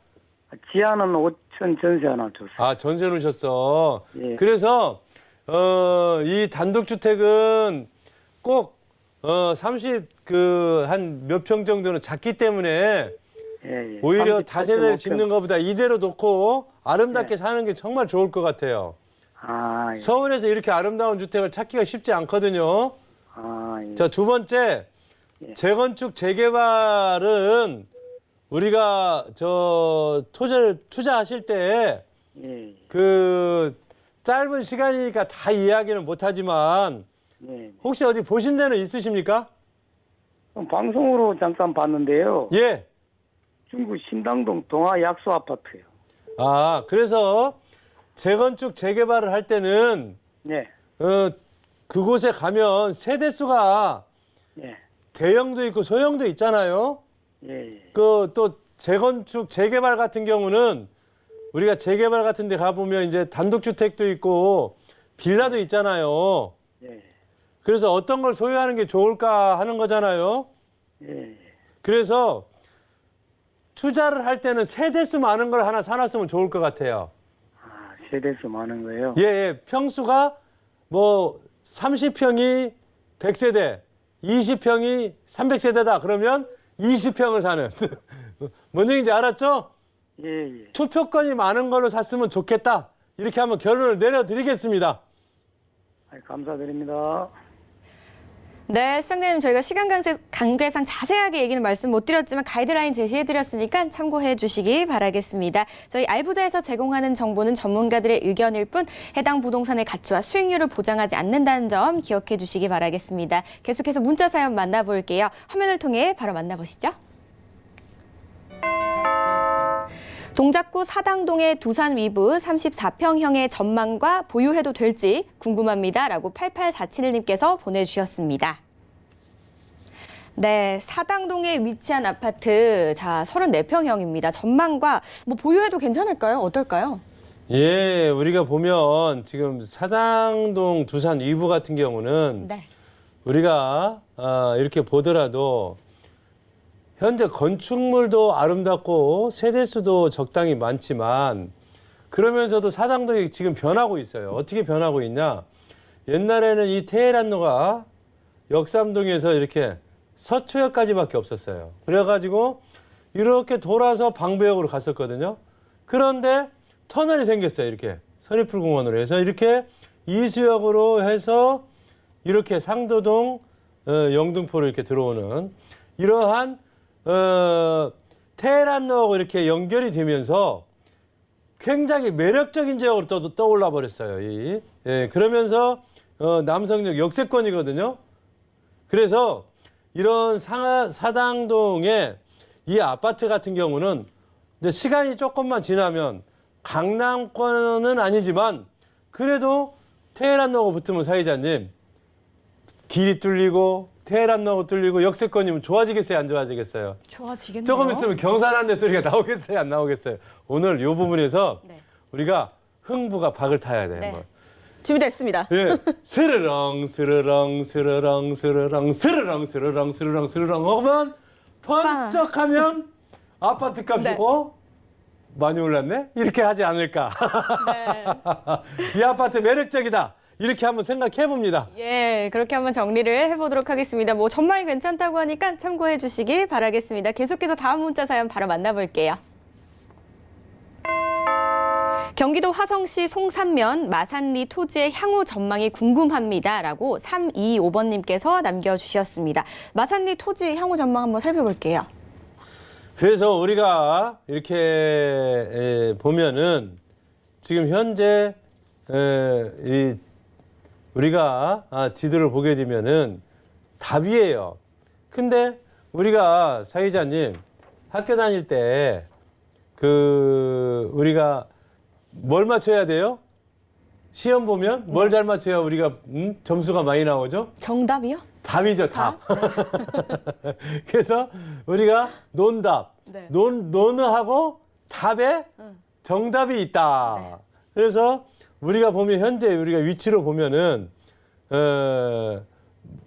지하는 5천 전세 하나 줬어요. 전세 놓으셨어. 예. 그래서 이 단독주택은 꼭 한 몇 평 정도는 작기 때문에 예. 오히려 38.5평. 다세대를 짓는 것보다 이대로 놓고 아름답게 사는 게 정말 좋을 것 같아요. 예. 서울에서 이렇게 아름다운 주택을 찾기가 쉽지 않거든요. 예. 자, 두 번째, 예. 재건축 재개발은 우리가 투자하실 때 예. 짧은 시간이니까 다 이야기는 못하지만 예. 혹시 어디 보신 데는 있으십니까? 방송으로 잠깐 봤는데요. 예. 중구 신당동 동아약수 아파트요. 그래서 재건축 재개발을 할 때는 예. 그곳에 가면 세대수가 예. 대형도 있고 소형도 있잖아요. 예. 또 재건축, 재개발 같은 경우는 우리가 재개발 같은 데 가보면 이제 단독주택도 있고 빌라도 있잖아요. 예. 그래서 어떤 걸 소유하는 게 좋을까 하는 거잖아요. 예. 그래서 투자를 할 때는 세대수 많은 걸 하나 사놨으면 좋을 것 같아요. 아, 세대수 많은 거예요? 예, 예. 평수가 뭐 30평이 100세대, 20평이 300세대다. 그러면 20평을 사는. 뭔 얘기인지 알았죠? 예, 예. 투표권이 많은 걸로 샀으면 좋겠다. 이렇게 한번 결론을 내려드리겠습니다. 감사드립니다. 네, 시청자님 저희가 시간 관계상 자세하게 얘기는 말씀 못 드렸지만 가이드라인 제시해드렸으니까 참고해 주시기 바라겠습니다. 저희 알부자에서 제공하는 정보는 전문가들의 의견일 뿐 해당 부동산의 가치와 수익률을 보장하지 않는다는 점 기억해 주시기 바라겠습니다. 계속해서 문자 사연 만나볼게요. 화면을 통해 바로 만나보시죠. 동작구 사당동의 두산 위브 34평형의 전망과 보유해도 될지 궁금합니다. 라고 8847님께서 보내주셨습니다. 네, 사당동에 위치한 아파트, 자, 34평형입니다. 전망과 뭐 보유해도 괜찮을까요? 어떨까요? 예, 우리가 보면 지금 사당동 두산 위브 같은 경우는 네. 우리가 이렇게 보더라도 현재 건축물도 아름답고 세대수도 적당히 많지만 그러면서도 사당동이 지금 변하고 있어요. 어떻게 변하고 있냐? 옛날에는 이 테헤란로가 역삼동에서 이렇게 서초역까지밖에 없었어요. 그래가지고 이렇게 돌아서 방배역으로 갔었거든요. 그런데 터널이 생겼어요. 이렇게 서리풀공원으로 해서 이렇게 이수역으로 해서 이렇게 상도동, 영등포로 이렇게 들어오는 이러한 테헤란로하고 이렇게 연결이 되면서 굉장히 매력적인 지역으로 떠올라 버렸어요. 예, 그러면서 남성역 역세권이거든요. 그래서 이런 사당동의 이 아파트 같은 경우는 이제 시간이 조금만 지나면 강남권은 아니지만 그래도 테헤란로가 붙으면 사회자님 길이 뚫리고 테헤란로가 뚫리고 역세권이면 좋아지겠어요, 안 좋아지겠어요? 좋아지겠네요. 조금 있으면 경산한대 소리가 나오겠어요, 안 나오겠어요? 오늘 이 부분에서 네. 우리가 흥부가 박을 타야 돼요. 네. 뭐. 준비됐습니다. 예, 스르렁 스르렁 스르렁 스르렁 스르렁 스르렁 스르렁 스르렁 하면 번쩍하면 아파트 값이 네. 많이 올랐네? 이렇게 하지 않을까? 네. 이 아파트 매력적이다. 이렇게 한번 생각해 봅니다. 예, 그렇게 한번 정리를 해보도록 하겠습니다. 뭐 전망이 괜찮다고 하니까 참고해 주시기 바라겠습니다. 계속해서 다음 문자 사연 바로 만나볼게요. 경기도 화성시 송산면 마산리 토지의 향후 전망이 궁금합니다. 라고 325번님께서 남겨주셨습니다. 마산리 토지 향후 전망 한번 살펴볼게요. 그래서 우리가 이렇게 보면은 지금 현재 우리가 지도를 보게 되면은 답이에요. 근데 우리가 사회자님 학교 다닐 때 우리가 뭘 맞춰야 돼요? 시험 보면 뭘 잘 맞춰야 우리가 점수가 많이 나오죠? 정답이요? 답이죠, 답. 그래서 우리가 논답, 네. 논하고 답에 정답이 있다. 네. 그래서 우리가 보면 현재 우리가 위치로 보면은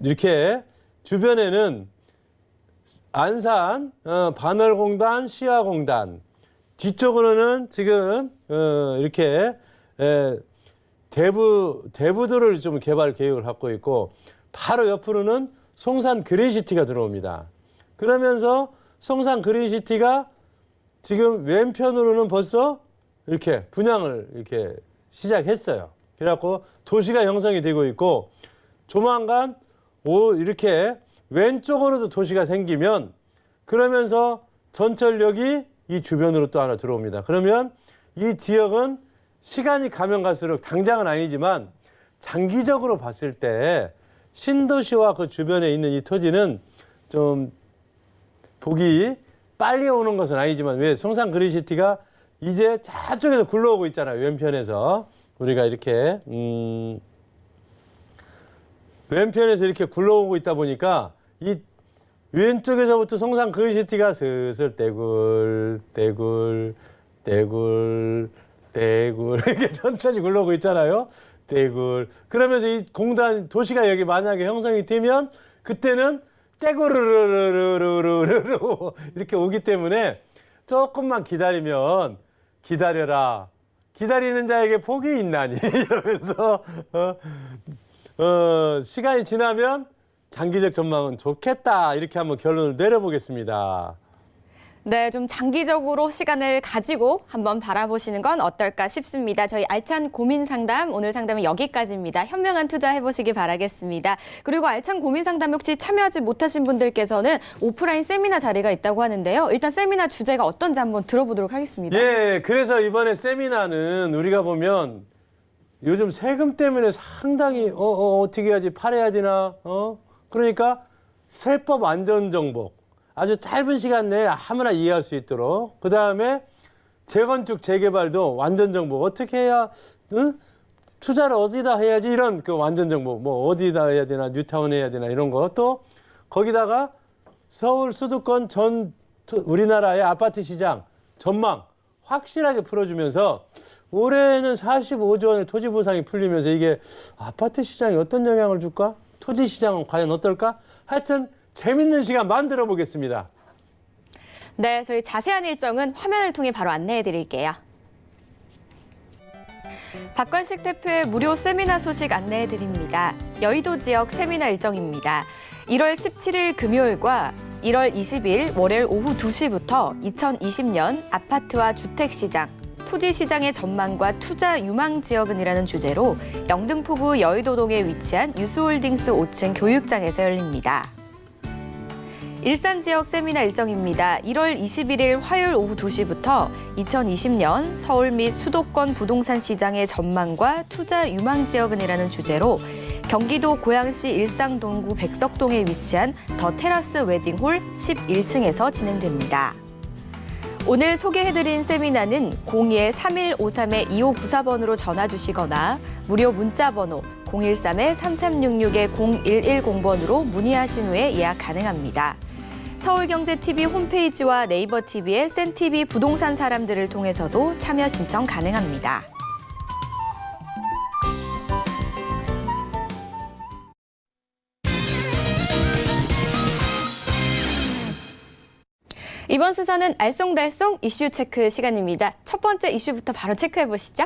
이렇게 주변에는 안산, 반월공단, 시화공단 뒤쪽으로는 지금 이렇게 대부도를 좀 개발 계획을 갖고 있고 바로 옆으로는 송산 그린시티가 들어옵니다. 그러면서 송산 그린시티가 지금 왼편으로는 벌써 이렇게 분양을 이렇게 시작했어요. 그래갖고 도시가 형성이 되고 있고 조만간 이렇게 왼쪽으로도 도시가 생기면 그러면서 전철역이 이 주변으로 또 하나 들어옵니다. 그러면 이 지역은 시간이 가면 갈수록 당장은 아니지만 장기적으로 봤을 때 신도시와 그 주변에 있는 이 토지는 좀 보기 빨리 오는 것은 아니지만 왜 송산 그린시티가 이제 저쪽에서 굴러오고 있잖아요. 왼편에서 우리가 이렇게 왼편에서 이렇게 굴러오고 있다 보니까 이 왼쪽에서부터 송산 그린시티가 슬슬 떼굴 이렇게 천천히 굴러오고 있잖아요. 떼굴. 그러면서 이 공단 도시가 여기 만약에 형성이 되면 그때는 떼구르르르르르르 이렇게 오기 때문에 조금만 기다리면 기다려라. 기다리는 자에게 복이 있나니 이러면서 시간이 지나면 장기적 전망은 좋겠다. 이렇게 한번 결론을 내려보겠습니다. 네, 좀 장기적으로 시간을 가지고 한번 바라보시는 건 어떨까 싶습니다. 저희 알찬 고민 상담, 오늘 상담은 여기까지입니다. 현명한 투자 해보시기 바라겠습니다. 그리고 알찬 고민 상담 혹시 참여하지 못하신 분들께서는 오프라인 세미나 자리가 있다고 하는데요. 일단 세미나 주제가 어떤지 한번 들어보도록 하겠습니다. 예, 그래서 이번에 세미나는 우리가 보면 요즘 세금 때문에 상당히 어떻게 해야지 팔아야 되나 그러니까 세법 안전정복 아주 짧은 시간 내에 아무나 이해할 수 있도록 그다음에 재건축 재개발도 완전정복 어떻게 해야 투자를 어디다 해야지 이런 그 완전정복 뭐 어디다 해야 되나 뉴타운 해야 되나 이런 거 또 거기다가 서울 수도권 전 우리나라의 아파트 시장 전망 확실하게 풀어주면서 올해는 45조 원의 토지 보상이 풀리면서 이게 아파트 시장에 어떤 영향을 줄까? 토지 시장은 과연 어떨까? 하여튼 재밌는 시간 만들어 보겠습니다. 네, 저희 자세한 일정은 화면을 통해 바로 안내해 드릴게요. 박관식 대표의 무료 세미나 소식 안내해 드립니다. 여의도 지역 세미나 일정입니다. 1월 17일 금요일과 1월 20일 월요일 오후 2시부터 2020년 아파트와 주택시장, 토지시장의 전망과 투자 유망 지역은이라는 주제로 영등포구 여의도동에 위치한 유스홀딩스 5층 교육장에서 열립니다. 일산 지역 세미나 일정입니다. 1월 21일 화요일 오후 2시부터 2020년 서울 및 수도권 부동산 시장의 전망과 투자 유망 지역은이라는 주제로 경기도 고양시 일상동구 백석동에 위치한 더 테라스 웨딩홀 11층에서 진행됩니다. 오늘 소개해드린 세미나는 02-3153-2594번으로 전화 주시거나 무료 문자 번호 013-3366-0110번으로 문의하신 후에 예약 가능합니다. 서울경제TV 홈페이지와 네이버TV의 센TV 부동산 사람들을 통해서도 참여 신청 가능합니다. 이번 순서는 알쏭달쏭 이슈 체크 시간입니다. 첫 번째 이슈부터 바로 체크해 보시죠.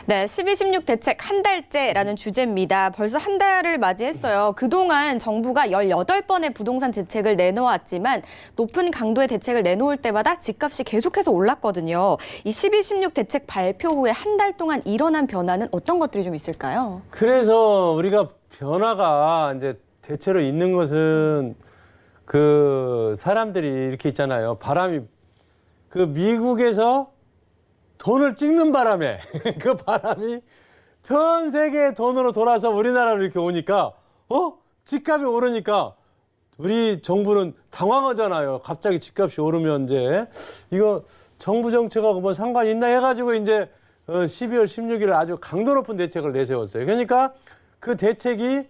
네, 12.16 대책 한 달째라는 주제입니다. 벌써 한 달을 맞이했어요. 그동안 정부가 18번의 부동산 대책을 내놓았지만 높은 강도의 대책을 내놓을 때마다 집값이 계속해서 올랐거든요. 이 12.16 대책 발표 후에 한 달 동안 일어난 변화는 어떤 것들이 좀 있을까요? 그래서 우리가 변화가 이제 대체로 있는 것은 그 사람들이 이렇게 있잖아요. 바람이 그 미국에서 돈을 찍는 바람에 그 바람이 전 세계 돈으로 돌아서 우리나라로 이렇게 오니까 집값이 오르니까 우리 정부는 당황하잖아요. 갑자기 집값이 오르면 이제 이거 정부 정책하고 뭐 상관이 있나 해가지고 이제 12월 16일에 아주 강도 높은 대책을 내세웠어요. 그러니까 그 대책이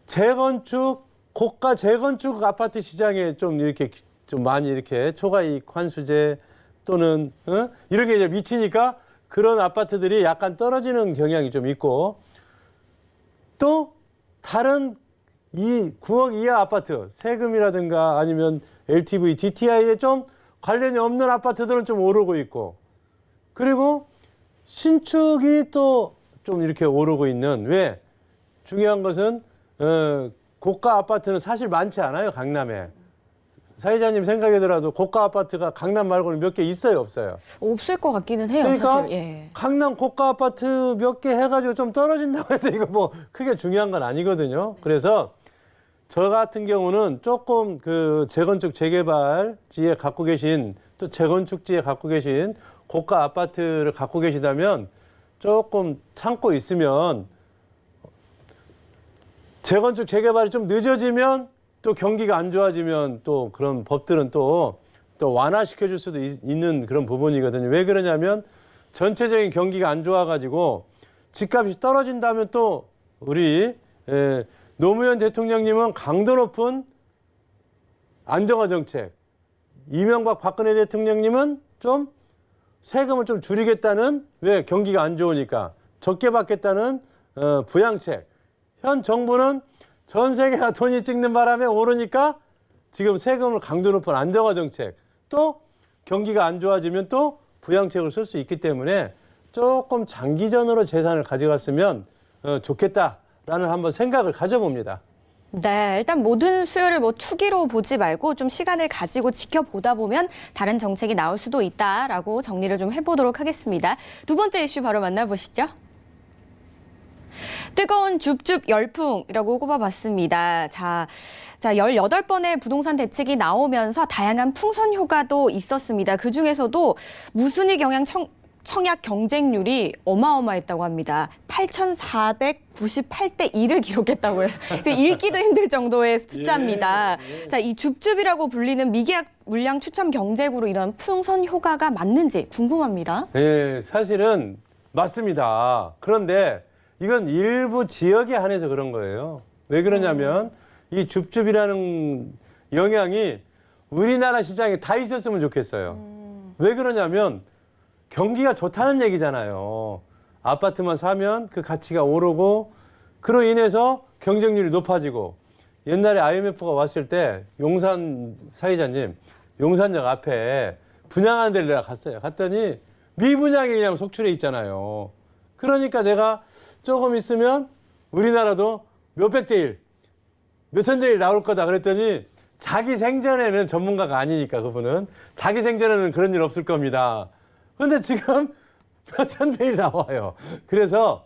재건축 고가 재건축 아파트 시장에 좀 이렇게 좀 많이 이렇게 초과이익 환수제 또는 이렇게 이제 미치니까 그런 아파트들이 약간 떨어지는 경향이 좀 있고 또 다른 이 9억 이하 아파트 세금이라든가 아니면 LTV, DTI에 좀 관련이 없는 아파트들은 좀 오르고 있고 그리고 신축이 또 좀 이렇게 오르고 있는 왜 중요한 것은 고가 아파트는 사실 많지 않아요, 강남에. 사회자님 생각이더라도 고가 아파트가 강남 말고는 몇 개 있어요, 없어요? 없을 것 같기는 해요, 그러니까 사실. 예. 강남 고가 아파트 몇 개 해가지고 좀 떨어진다고 해서 이거 뭐 크게 중요한 건 아니거든요. 그래서 저 같은 경우는 조금 그 재건축 재개발지에 갖고 계신 또 재건축지에 갖고 계신 고가 아파트를 갖고 계시다면 조금 참고 있으면 재건축 재개발이 좀 늦어지면 또 경기가 안 좋아지면 또 그런 법들은 또 완화시켜 줄 수도 있는 그런 부분이거든요. 왜 그러냐면 전체적인 경기가 안 좋아가지고 집값이 떨어진다면 또 우리 노무현 대통령님은 강도 높은 안정화 정책, 이명박 박근혜 대통령님은 좀 세금을 좀 줄이겠다는, 왜 경기가 안 좋으니까 적게 받겠다는 부양책. 현 정부는 전 세계가 돈이 찍는 바람에 오르니까 지금 세금을 강도 높은 안정화 정책, 또 경기가 안 좋아지면 또 부양책을 쓸 수 있기 때문에 조금 장기전으로 재산을 가져갔으면 좋겠다라는 한번 생각을 가져봅니다. 네, 일단 모든 수요를 뭐 투기로 보지 말고 좀 시간을 가지고 지켜보다 보면 다른 정책이 나올 수도 있다라고 정리를 좀 해보도록 하겠습니다. 두 번째 이슈 바로 만나보시죠. 뜨거운 줍줍 열풍이라고 꼽아봤습니다. 자, 18번의 부동산 대책이 나오면서 다양한 풍선 효과도 있었습니다. 그중에서도 무순위 경향 청약 경쟁률이 어마어마했다고 합니다. 8,498대 1을 기록했다고 해서 지금 읽기도 힘들 정도의 숫자입니다. 자, 이 줍줍이라고 불리는 미계약 물량 추첨 경쟁으로 이런 풍선 효과가 맞는지 궁금합니다. 네, 사실은 맞습니다. 그런데 이건 일부 지역에 한해서 그런 거예요. 왜 그러냐면 이 줍줍이라는 영향이 우리나라 시장에 다 있었으면 좋겠어요. 왜 그러냐면 경기가 좋다는 얘기잖아요. 아파트만 사면 그 가치가 오르고 그로 인해서 경쟁률이 높아지고, 옛날에 IMF가 왔을 때 용산 사회자님, 용산역 앞에 분양하는 데를 내가 갔어요. 갔더니 미분양이 그냥 속출해 있잖아요. 그러니까 내가 조금 있으면 우리나라도 몇백 대 1, 몇천 대 1 나올 거다 그랬더니 자기 생전에는 전문가가 아니니까 그분은 자기 생전에는 그런 일 없을 겁니다. 근데 지금 몇천 대 1 나와요. 그래서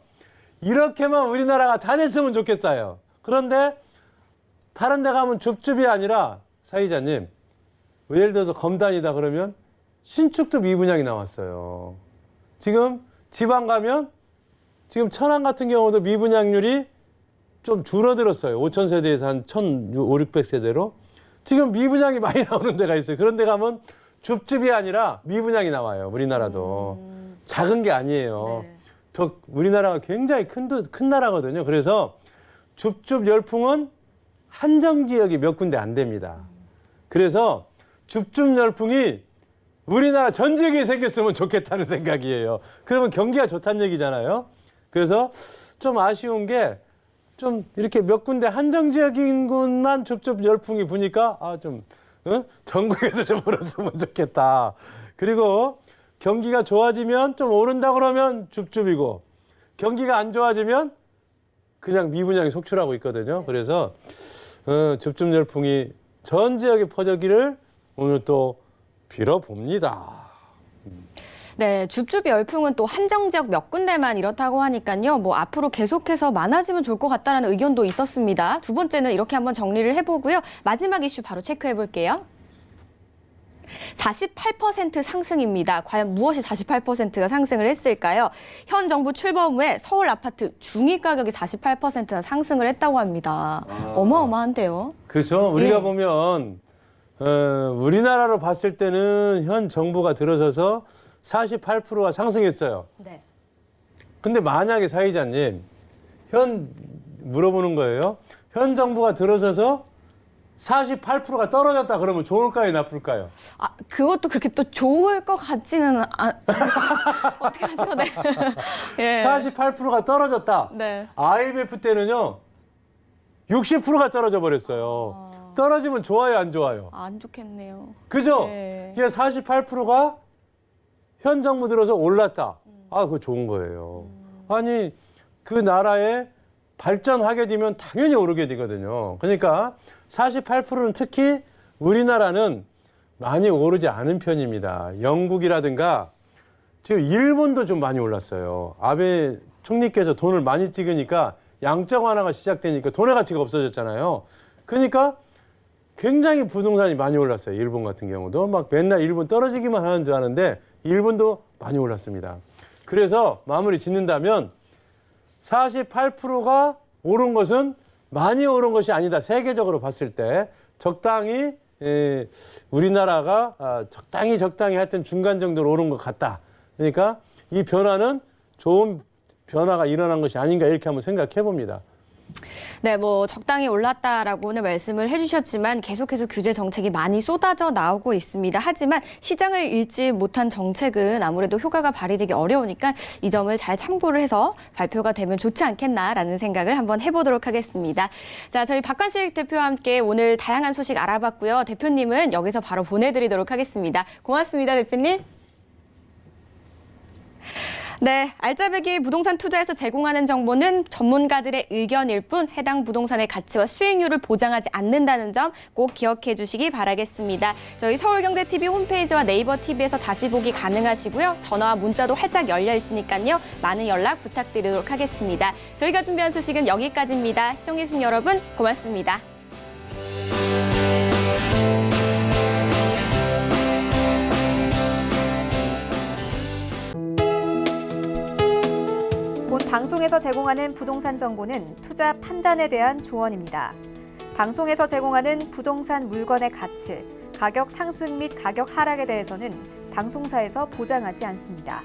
이렇게만 우리나라가 다 됐으면 좋겠어요. 그런데 다른 데 가면 줍줍이 아니라 사이자님, 예를 들어서 검단이다 그러면 신축도 미분양이 나왔어요. 지금 지방 가면 지금 천안 같은 경우도 미분양률이 좀 줄어들었어요. 5,000세대에서 한 1,500-600세대로. 지금 미분양이 많이 나오는 데가 있어요. 그런 데 가면 줍줍이 아니라 미분양이 나와요. 우리나라도. 작은 게 아니에요. 네. 더 우리나라가 굉장히 큰 나라거든요. 그래서 줍줍 열풍은 한정 지역이 몇 군데 안 됩니다. 그래서 줍줍 열풍이 우리나라 전 지역에 생겼으면 좋겠다는 생각이에요. 그러면 경기가 좋다는 얘기잖아요. 그래서 좀 아쉬운 게 좀 이렇게 몇 군데 한정 지역인 곳만 줍줍 열풍이 부니까 전국에서 좀 불었으면 좋겠다. 그리고 경기가 좋아지면 좀 오른다 그러면 줍줍이고, 경기가 안 좋아지면 그냥 미분양이 속출하고 있거든요. 그래서 줍줍 열풍이 전 지역에 퍼지기를 오늘 또 빌어봅니다. 네, 줍줍 열풍은 또 한정 지역 몇 군데만 이렇다고 하니까요. 뭐 앞으로 계속해서 많아지면 좋을 것 같다는 의견도 있었습니다. 두 번째는 이렇게 한번 정리를 해보고요. 마지막 이슈 바로 체크해 볼게요. 48% 상승입니다. 과연 무엇이 48%가 상승을 했을까요? 현 정부 출범 후에 서울 아파트 중위 가격이 48%나 상승을 했다고 합니다. 어마어마한데요. 그렇죠. 우리가 예. 보면 우리나라로 봤을 때는 현 정부가 들어서서 48%가 상승했어요. 네. 근데 만약에 사회자님, 물어보는 거예요. 현 정부가 들어서서 48%가 떨어졌다 그러면 좋을까요, 나쁠까요? 아, 그것도 그렇게 또 좋을 것 같지는 어떻게 하죠? 네. 예. 48%가 떨어졌다. 네. IMF 때는요, 60%가 떨어져 버렸어요. 떨어지면 좋아요, 안 좋아요? 안 좋겠네요. 그죠? 네. 이게 48%가 현 정부 들어서 올랐다. 그거 좋은 거예요. 아니, 그 나라에 발전하게 되면 당연히 오르게 되거든요. 그러니까 48%는 특히 우리나라는 많이 오르지 않은 편입니다. 영국이라든가 지금 일본도 좀 많이 올랐어요. 아베 총리께서 돈을 많이 찍으니까 양적 완화가 시작되니까 돈의 가치가 없어졌잖아요. 그러니까 굉장히 부동산이 많이 올랐어요. 일본 같은 경우도 막 맨날 일본 떨어지기만 하는 줄 아는데 일본도 많이 올랐습니다. 그래서 마무리 짓는다면 48%가 오른 것은 많이 오른 것이 아니다. 세계적으로 봤을 때 적당히 우리나라가 적당히 하여튼 중간 정도로 오른 것 같다. 그러니까 이 변화는 좋은 변화가 일어난 것이 아닌가 이렇게 한번 생각해 봅니다. 네, 뭐 적당히 올랐다라고는 말씀을 해주셨지만 계속해서 규제 정책이 많이 쏟아져 나오고 있습니다. 하지만 시장을 읽지 못한 정책은 아무래도 효과가 발휘되기 어려우니까 이 점을 잘 참고를 해서 발표가 되면 좋지 않겠나라는 생각을 한번 해보도록 하겠습니다. 자, 저희 박관식 대표와 함께 오늘 다양한 소식 알아봤고요. 대표님은 여기서 바로 보내드리도록 하겠습니다. 고맙습니다, 대표님. 네, 알짜배기 부동산 투자에서 제공하는 정보는 전문가들의 의견일 뿐 해당 부동산의 가치와 수익률을 보장하지 않는다는 점 꼭 기억해 주시기 바라겠습니다. 저희 서울경제TV 홈페이지와 네이버 TV에서 다시 보기 가능하시고요. 전화와 문자도 활짝 열려 있으니까요. 많은 연락 부탁드리도록 하겠습니다. 저희가 준비한 소식은 여기까지입니다. 시청해주신 여러분 고맙습니다. 본 방송에서 제공하는 부동산 정보는 투자 판단에 대한 조언입니다. 방송에서 제공하는 부동산 물건의 가치, 가격 상승 및 가격 하락에 대해서는 방송사에서 보장하지 않습니다.